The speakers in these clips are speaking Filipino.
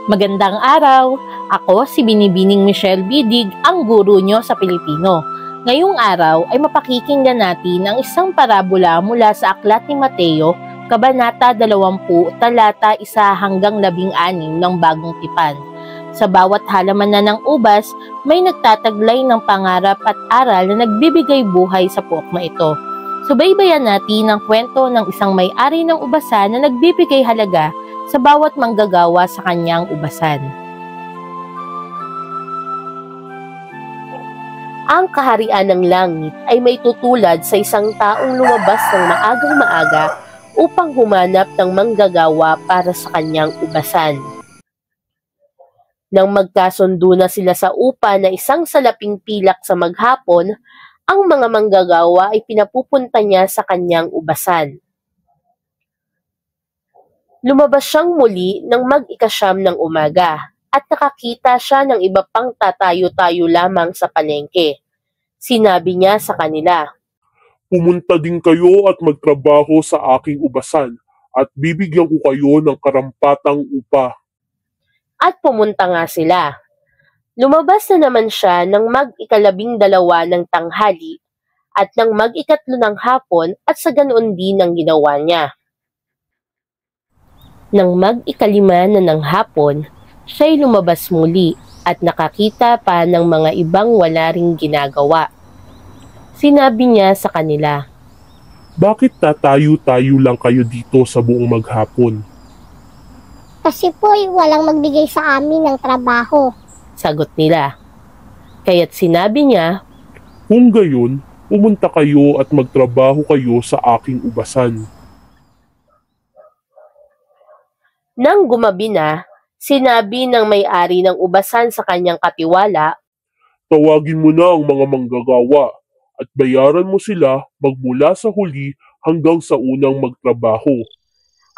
Magandang araw! Ako si Binibining Michelle Bidig, ang guro nyo sa Pilipino. Ngayong araw ay mapakikinggan natin ang isang parabola mula sa Aklat ni Mateo, Kabanata 20, talata 1 hanggang 16 ng Bagong Tipan. Sa bawat halaman na ng ubas, may nagtataglay ng pangarap at aral na nagbibigay buhay sa puok na ito. Subaybayan natin ang kwento ng isang may-ari ng ubasan na nagbibigay halaga sa bawat manggagawa sa kanyang ubasan. Ang kaharian ng langit ay may tutulad sa isang taong lumabas ng maagang maaga upang humanap ng manggagawa para sa kanyang ubasan. Nang magkasundo na sila sa upa na isang salaping pilak sa maghapon, ang mga manggagawa ay pinapupunta niya sa kanyang ubasan. Lumabas siyang muli ng mag-ikasyam ng umaga at nakakita siya ng iba pang tatayo-tayo lamang sa palengke. Sinabi niya sa kanila, "Pumunta din kayo at magtrabaho sa aking ubasan at bibigyan ko kayo ng karampatang upa." At pumunta nga sila. Lumabas na naman siya ng mag-12 ng tanghali at ng mag-3 ng hapon at sa ganoon din ang ginawa niya. Nang mag-5 na ng hapon, siya'y lumabas muli at nakakita pa ng mga ibang wala ring ginagawa. Sinabi niya sa kanila, "Bakit tatayo-tayo lang kayo dito sa buong maghapon?" "Kasi po'y walang magbigay sa amin ng trabaho," sagot nila. Kaya't sinabi niya, "Kung gayon, pumunta kayo at magtrabaho kayo sa aking ubasan." Nang gumabi na, sinabi ng may-ari ng ubasan sa kanyang katiwala, "Tawagin mo na ang mga manggagawa at bayaran mo sila magmula sa huli hanggang sa unang magtrabaho."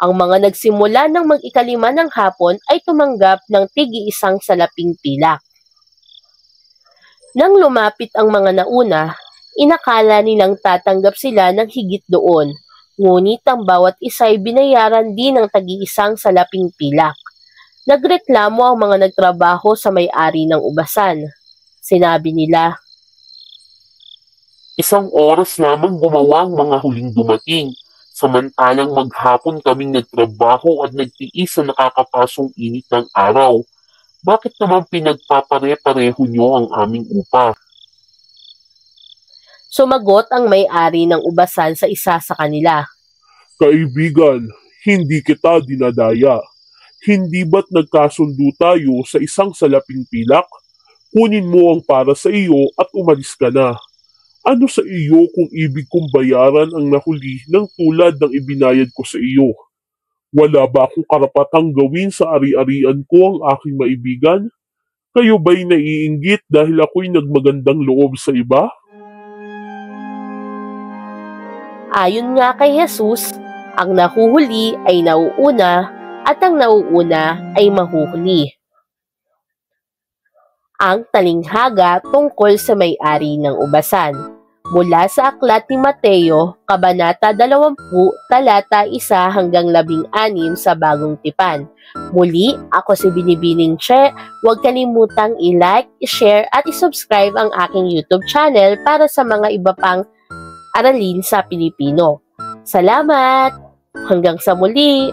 Ang mga nagsimula ng mag-5 ng hapon ay tumanggap ng tig-1 salaping pilak. Nang lumapit ang mga nauna, inakala nilang tatanggap sila ng higit doon. Ngunit ang bawat isa'y binayaran din ng tagi-1 salaping pilak. Nagreklamo ang mga nagtrabaho sa may-ari ng ubasan. Sinabi nila, "Isang oras lamang gumawa ang mga huling dumating, samantalang maghapon kaming nagtrabaho at nagtiis sa nakakapasong init ng araw. Bakit naman pinagpapare-pareho niyo ang aming upa?" Sumagot ang may-ari ng ubasan sa isa sa kanila, "Kaibigan, hindi kita dinadaya. Hindi ba't nagkasundo tayo sa isang salaping pilak? Kunin mo ang para sa iyo at umalis ka na. Ano sa iyo kung ibig kong bayaran ang nahuli ng tulad ng ibinayad ko sa iyo? Wala ba akong karapatang gawin sa ari-arian ko ang aking maibigan? Kayo ba'y naiinggit dahil ako'y nagmagandang loob sa iba?" Ayon nga kay Jesus, ang nahuhuli ay nauuna at ang nauuna ay mahuhuli. Ang talinghaga tungkol sa may-ari ng ubasan. Mula sa Aklat ni Mateo, Kabanata 20, talata 1 hanggang 16 sa Bagong Tipan. Muli, ako si Binibining Che. Huwag kalimutang i-like, i-share at i-subscribe ang aking YouTube channel para sa mga iba pang aralin sa Pilipino. Salamat! Hanggang sa muli!